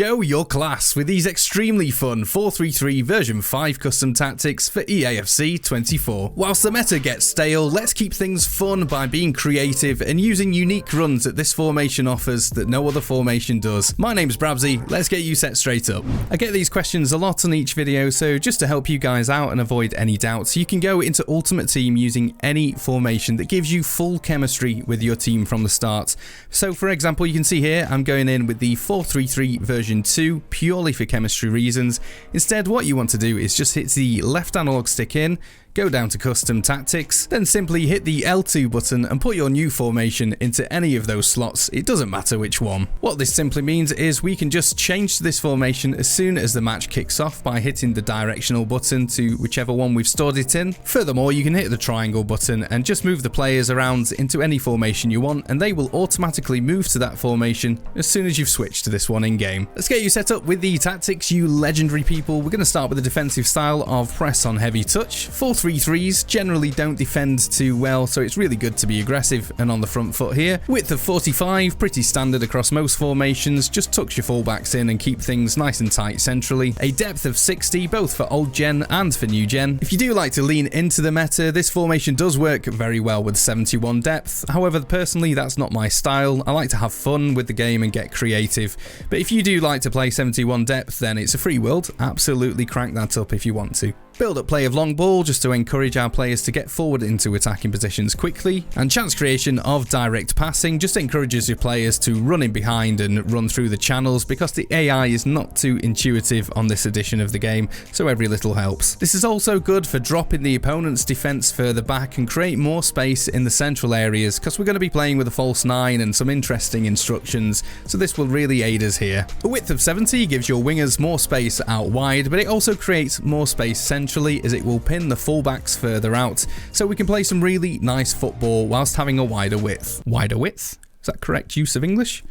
show your class with these extremely fun 4-3-3 version 5 custom tactics for EAFC 24. Whilst the meta gets stale, let's keep things fun by being creative and using unique runs that this formation offers that no other formation does. My name's Brabsy, let's get you set straight up. I get these questions a lot on each video, so just to help you guys out and avoid any doubts, you can go into Ultimate Team using any formation that gives you full chemistry with your team from the start. So for example, you can see here I'm going in with the 4-3-3 version 2 purely for chemistry reasons. Instead, what you want to do is just hit the left analog stick in, go down to custom tactics, then simply hit the L2 button and put your new formation into any of those slots. It doesn't matter which one. What this simply means is we can just change this formation as soon as the match kicks off by hitting the directional button to whichever one we've stored it in. Furthermore, you can hit the triangle button and just move the players around into any formation you want, and they will automatically move to that formation as soon as you've switched to this one in game. Let's get you set up with the tactics, you legendary people. We're going to start with the defensive style of press on heavy touch. 4-3-3s generally don't defend too well, so it's really good to be aggressive and on the front foot here. Width of 45, pretty standard across most formations, just tucks your fullbacks in and keep things nice and tight centrally. A depth of 60, both for old gen and for new gen. If you do like to lean into the meta, this formation does work very well with 71 depth. However, personally, that's not my style. I like to have fun with the game and get creative. But if you do like to play 71 depth, then it's a free world. Absolutely crank that up if you want to. Build up play of long ball just to encourage our players to get forward into attacking positions quickly, and chance creation of direct passing just encourages your players to run in behind and run through the channels because the AI is not too intuitive on this edition of the game, so every little helps. This is also good for dropping the opponent's defense further back and create more space in the central areas because we're going to be playing with a false 9 and some interesting instructions, so this will really aid us here. A width of 70 gives your wingers more space out wide, but it also creates more space centrally as it will pin the fullbacks further out, so we can play some really nice football whilst having a wider width. Wider width? Is that correct use of English?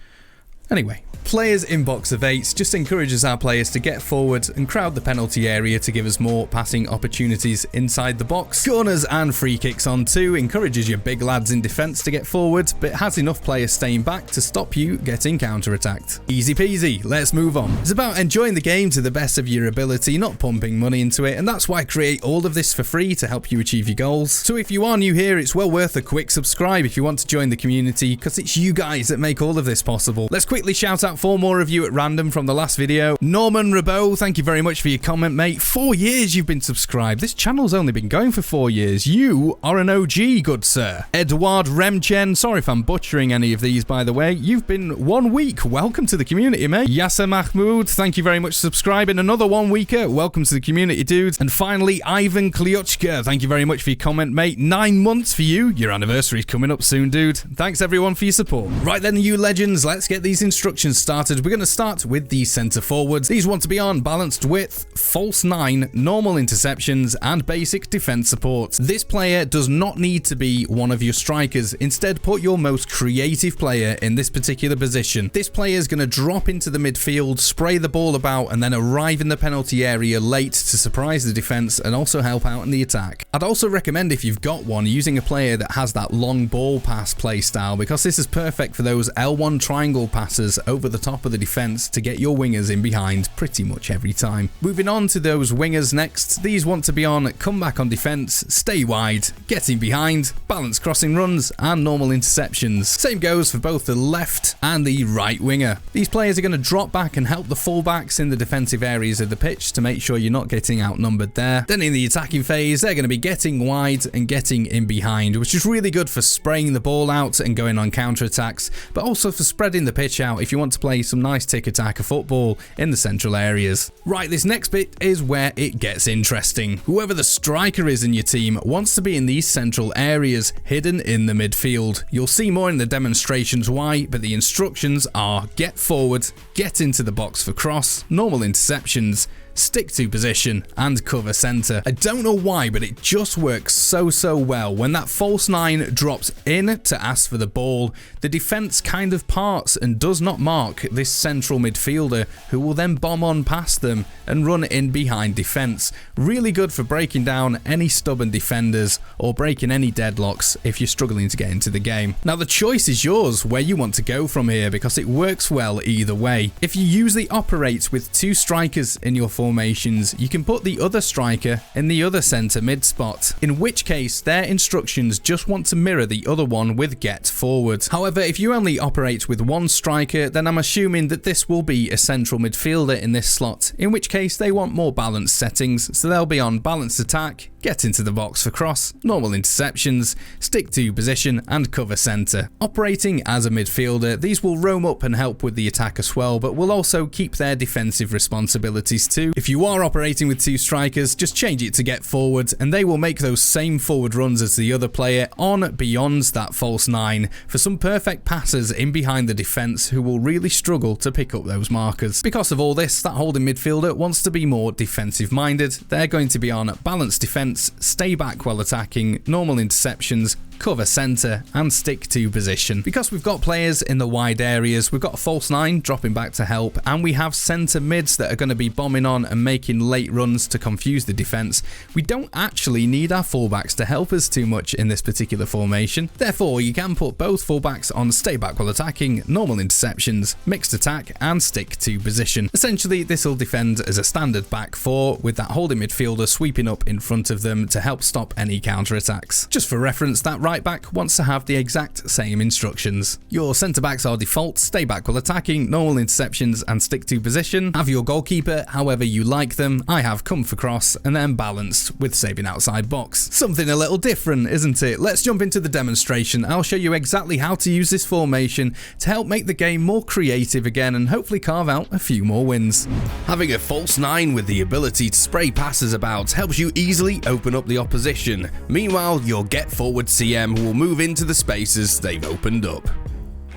Anyway, players in box of 8s just encourages our players to get forward and crowd the penalty area to give us more passing opportunities inside the box. Corners and free kicks on 2 encourages your big lads in defence to get forward, but has enough players staying back to stop you getting counter-attacked. Easy peasy, let's move on. It's about enjoying the game to the best of your ability, not pumping money into it, and that's why I create all of this for free to help you achieve your goals. So if you are new here, it's well worth a quick subscribe if you want to join the community, because it's you guys that make all of this possible. Let's quickly shout out 4 more of you at random from the last video. Norman Rabot, thank you very much for your comment, mate. 4 years you've been subscribed. This channel's only been going for 4 years. You are an OG, good sir. Edward Remchen, sorry if I'm butchering any of these, by the way. You've been 1 week. Welcome to the community, mate. Yasser Mahmoud, thank you very much for subscribing. Another 1 weeker. Welcome to the community, dudes. And finally, Ivan Kliuchka, thank you very much for your comment, mate. 9 months for you. Your anniversary's coming up soon, dude. Thanks everyone for your support. Right then, you legends, let's get these instructions started. We're going to start with the centre forwards. These want to be on balanced width, false 9, normal interceptions, and basic defence support. This player does not need to be one of your strikers. Instead, put your most creative player in this particular position. This player is going to drop into the midfield, spray the ball about, and then arrive in the penalty area late to surprise the defence and also help out in the attack. I'd also recommend, if you've got one, using a player that has that long ball pass play style, because this is perfect for those L1 triangle passes over the top of the defense to get your wingers in behind pretty much every time. Moving on to those wingers next. These want to be on comeback on defense, stay wide, get in behind, balanced crossing runs, and normal interceptions. Same goes for both the left and the right winger. These players are going to drop back and help the fullbacks in the defensive areas of the pitch to make sure you're not getting outnumbered there. Then in the attacking phase, they're going to be getting wide and getting in behind, which is really good for spraying the ball out and going on counter-attacks, but also for spreading the pitch out if you want to play some nice tick-attacker football in the central areas. Right, this next bit is where it gets interesting. Whoever the striker is in your team wants to be in these central areas, hidden in the midfield. You'll see more in the demonstrations why, but the instructions are get forward, get into the box for cross, normal interceptions, stick to position, and cover center. I don't know why, but it just works so well. When that false 9 drops in to ask for the ball, the defense kind of parts and does not mark this central midfielder, who will then bomb on past them and run in behind defense. Really good for breaking down any stubborn defenders or breaking any deadlocks if you're struggling to get into the game. Now the choice is yours where you want to go from here, because it works well either way. If you usually operate with 2 strikers in your formations, you can put the other striker in the other centre mid spot, in which case their instructions just want to mirror the other one with get forward. However, if you only operate with 1 striker, then I'm assuming that this will be a central midfielder in this slot, in which case they want more balanced settings, so they'll be on balanced attack, get into the box for cross, normal interceptions, stick to position, and cover centre. Operating as a midfielder, these will roam up and help with the attack as well, but will also keep their defensive responsibilities too. If you are operating with 2 strikers, just change it to get forward, and they will make those same forward runs as the other player on beyond that false 9 for some perfect passes in behind the defence, who will really struggle to pick up those markers. Because of all this, that holding midfielder wants to be more defensive minded. They're going to be on balanced defence, stay back while attacking, normal interceptions, cover centre, and stick to position. Because we've got players in the wide areas, we've got a false 9 dropping back to help, and we have centre mids that are going to be bombing on and making late runs to confuse the defence. We don't actually need our fullbacks to help us too much in this particular formation. Therefore, you can put both fullbacks on stay back while attacking, normal interceptions, mixed attack, and stick to position. Essentially, this will defend as a standard back 4, with that holding midfielder sweeping up in front of them to help stop any counter attacks. Just for reference, that right back wants to have the exact same instructions. Your centre backs are default, stay back while attacking, normal interceptions, and stick to position. Have your goalkeeper however you like them. I have come for cross, and then balanced with saving outside box. Something a little different, isn't it? Let's jump into the demonstration. I'll show you exactly how to use this formation to help make the game more creative again and hopefully carve out a few more wins. Having a false 9 with the ability to spray passes about helps you easily open up the opposition. Meanwhile, your get forward CM will move into the spaces they've opened up.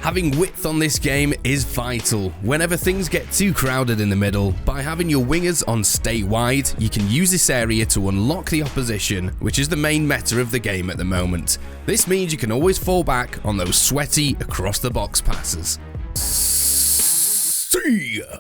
Having width on this game is vital. Whenever things get too crowded in the middle, by having your wingers on stay wide, you can use this area to unlock the opposition, which is the main meta of the game at the moment. This means you can always fall back on those sweaty across the box passes. See ya.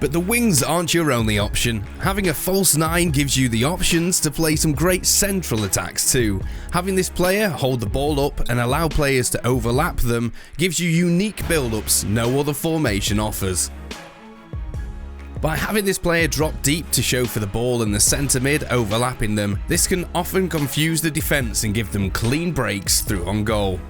But the wings aren't your only option. Having a false 9 gives you the options to play some great central attacks too. Having this player hold the ball up and allow players to overlap them gives you unique build-ups no other formation offers. By having this player drop deep to show for the ball in the centre mid overlapping them, this can often confuse the defence and give them clean breaks through on goal.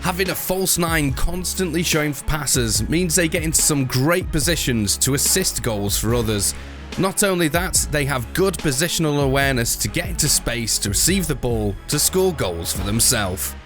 Having a false 9 constantly showing for passes means they get into some great positions to assist goals for others. Not only that, they have good positional awareness to get into space to receive the ball to score goals for themselves.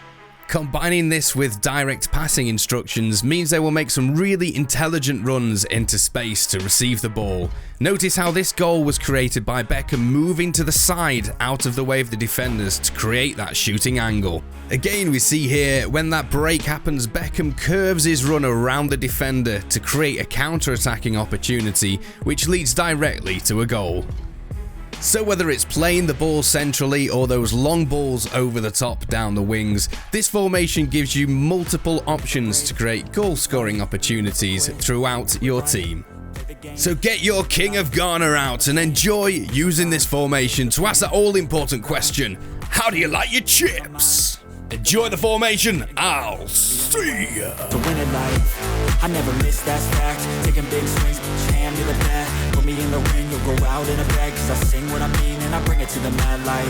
Combining this with direct passing instructions means they will make some really intelligent runs into space to receive the ball. Notice how this goal was created by Beckham moving to the side out of the way of the defenders to create that shooting angle. Again, we see here when that break happens, Beckham curves his run around the defender to create a counter-attacking opportunity, which leads directly to a goal. So whether it's playing the ball centrally or those long balls over the top down the wings, this formation gives you multiple options to create goal-scoring opportunities throughout your team. So get your King of Ghana out and enjoy using this formation to ask that all-important question: how do you like your chips? Enjoy the formation. I'll see ya. To win at life, I never miss, that's fact. Taking big swings, hand me the bat. Put me in the ring, you'll go out in a bag. Cause I sing what I mean and I bring it to the mad light.